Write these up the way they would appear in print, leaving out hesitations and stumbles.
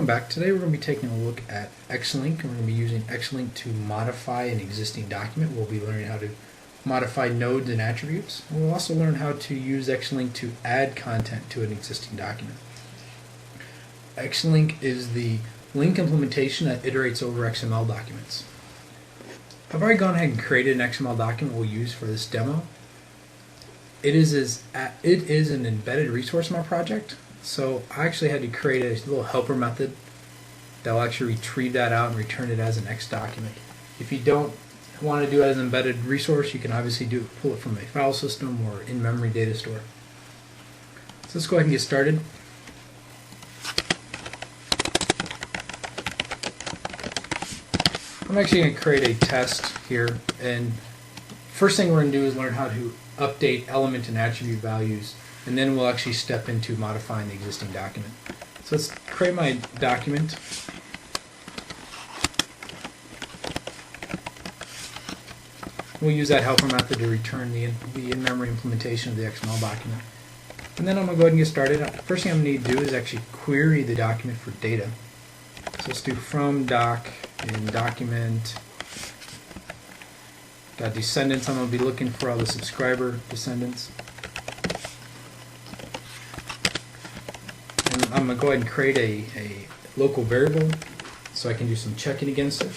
welcome back. Today we're going to be taking a look at XLinq, and we're going to be using XLinq to modify an existing document. We'll be learning how to modify nodes and attributes. And we'll also learn how to use XLinq to add content to an existing document. XLinq is the Linq implementation that iterates over XML documents. I've already gone ahead and created an XML document we'll use for this demo. It is an embedded resource in my project. So I actually had to create a little helper method that will actually retrieve that out and return it as an X document. If you don't want to do it as an embedded resource, you can obviously pull it from a file system or in-memory data store. So let's go ahead and get started. I'm actually going to create a test here, and first thing we're going to do is learn how to update element and attribute values, and then we'll actually step into modifying the existing document. So let's create my document. We'll use that helper method to return the in-memory implementation of the XML document. And then I'm going to go ahead and get started. First thing I'm going to need to do is actually query the document for data. So let's do from doc in document .descendants. I'm going to be looking for all the subscriber descendants. And I'm going to go ahead and create a local variable so I can do some checking against it.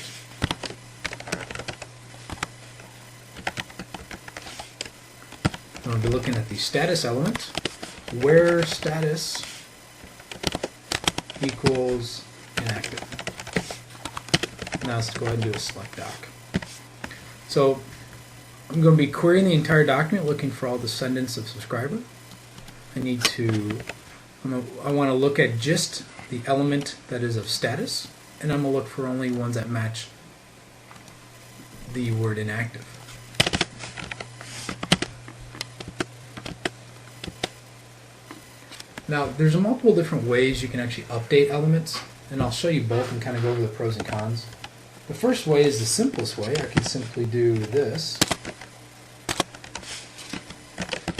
I'm going to be looking at the status element, where status equals inactive. Now let's go ahead and do a select doc. So I'm going to be querying the entire document looking for all descendants of subscriber. I want to look at just the element that is of status, and I'm going to look for only ones that match the word inactive. Now there's multiple different ways you can actually update elements, and I'll show you both and kind of go over the pros and cons. The first way is the simplest way. I can simply do this,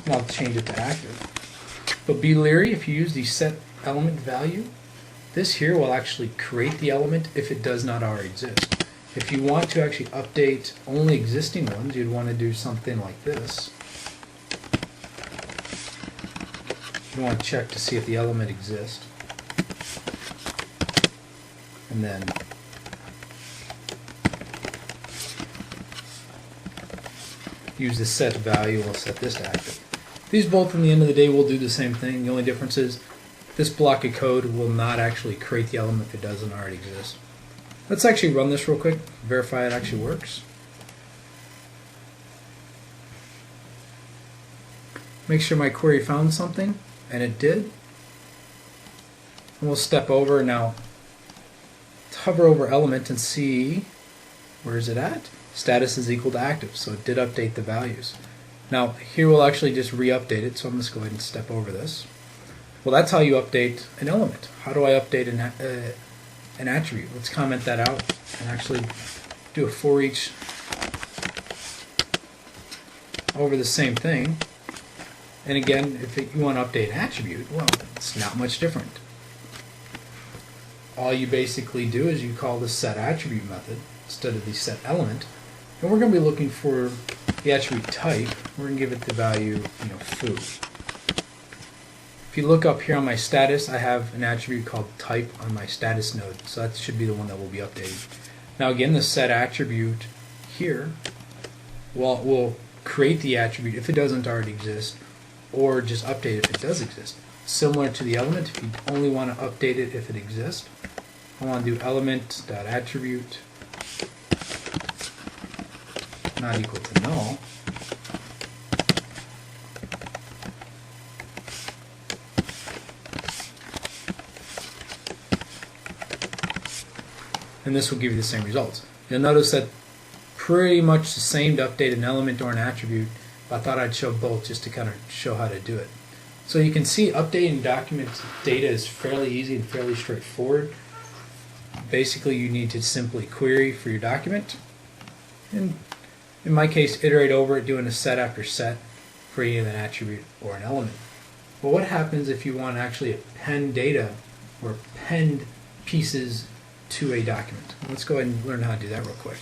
and I'll change it to active. But be leery if you use the set element value. This here will actually create the element if it does not already exist. If you want to actually update only existing ones, you'd want to do something like this. You want to check to see if the element exists. And then use the set value, we'll set this to active. These both, in the end of the day, will do the same thing. The only difference is this block of code will not actually create the element if it doesn't already exist. Let's actually run this real quick, verify it actually works. Make sure my query found something, and it did. And we'll step over now, hover over element and see where is it at. Status is equal to active, so it did update the values. Now here we'll actually just re-update it, so I'm just going to go ahead and step over this. Well, that's how you update an element. How do I update an attribute? Let's comment that out and actually do a for each over the same thing. And again, if you want to update an attribute, well, it's not much different. All you basically do is you call the set attribute method instead of the set element, and we're going to be looking for the attribute type. We're going to give it the value, foo. If you look up here on my status, I have an attribute called type on my status node, so that should be the one that will be updated. Now again, the set attribute here will create the attribute if it doesn't already exist, or just update it if it does exist. Similar to the element, if you only want to update it if it exists, I want to do element.attribute not equal to null. And this will give you the same results. You'll notice that pretty much the same to update an element or an attribute, but I thought I'd show both just to kind of show how to do it. So you can see updating document data is fairly easy and fairly straightforward. Basically, you need to simply query for your document, and in my case, iterate over it, doing a set after set for either an attribute or an element. But what happens if you want to actually append data or append pieces to a document. Let's go ahead and learn how to do that real quick.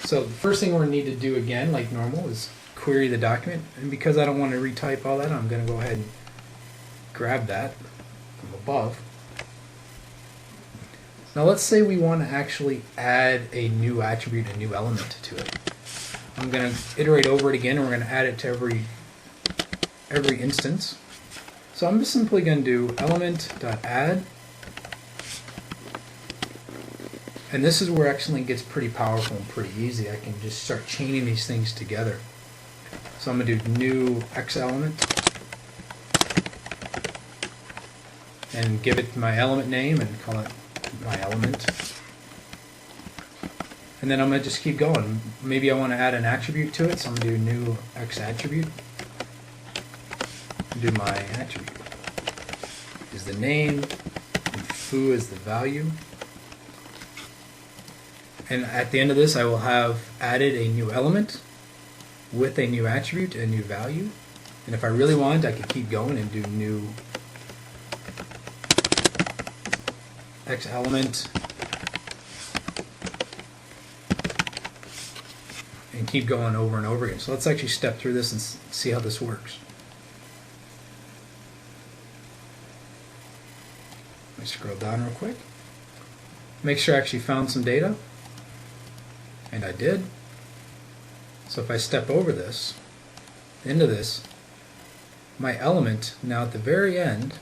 So the first thing we're going to need to do again, like normal, is query the document. And because I don't want to retype all that, I'm going to go ahead and grab that from above. Now let's say we want to actually add a new attribute, a new element to it. I'm going to iterate over it again, and we're going to add it to every instance. So I'm just simply going to do element.add. And this is where XLinq gets pretty powerful and pretty easy. I can just start chaining these things together. So I'm going to do new XElement and give it my element name and call it my element. And then I'm going to just keep going. Maybe I want to add an attribute to it, so I'm going to do new XAttribute. Do my attribute is the name, and foo is the value. And at the end of this, I will have added a new element with a new attribute and a new value. And if I really want, I could keep going and do new XElement and keep going over and over again. So let's actually step through this and see how this works. Let me scroll down real quick. Make sure I actually found some data. And I did. So if I step over this, into this, my element now at the very end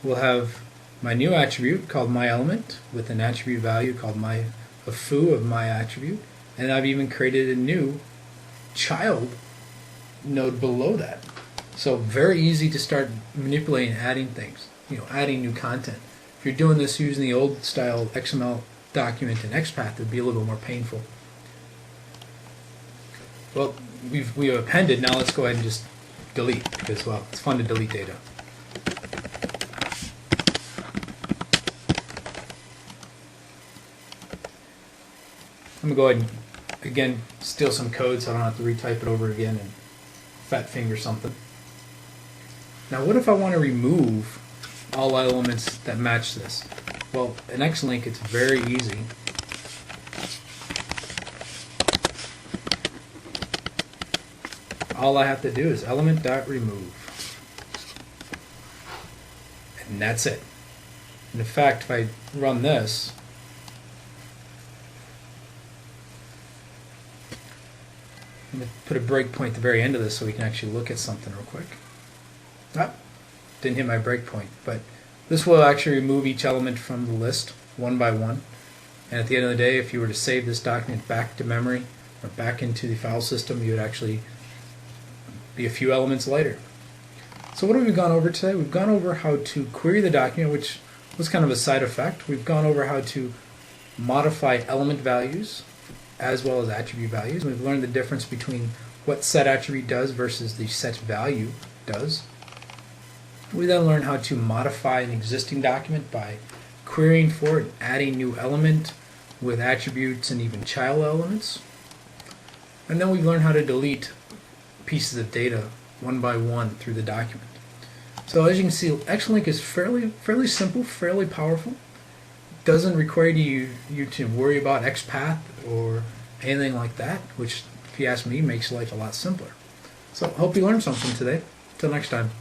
will have my new attribute called my element with an attribute value called a foo of my attribute, and I've even created a new child node below that. So very easy to start manipulating and adding things, adding new content. If you're doing this using the old style XML document and XPath, it would be a little bit more painful. Well, we've appended. Now let's go ahead and just delete, because, well, it's fun to delete data. I'm going to go ahead and, again, steal some code so I don't have to retype it over again and fat finger something. Now what if I want to remove all elements that match this? Well, in XLinq it's very easy. All I have to do is element.remove. And that's it. And in fact, if I run this, I'm going to put a breakpoint at the very end of this so we can actually look at something real quick. Didn't hit my breakpoint, but this will actually remove each element from the list one by one. And at the end of the day, if you were to save this document back to memory or back into the file system, you would actually be a few elements later. So what have we gone over today? We've gone over how to query the document, which was kind of a side effect. We've gone over how to modify element values as well as attribute values. We've learned the difference between what setAttribute does versus the setValue does. We then learn how to modify an existing document by querying for it and adding new element with attributes and even child elements. And then we've learned how to delete pieces of data one by one through the document. So as you can see, XLinq is fairly simple, fairly powerful. Doesn't require you to worry about XPath or anything like that, which, if you ask me, makes life a lot simpler. So I hope you learned something today. Till next time.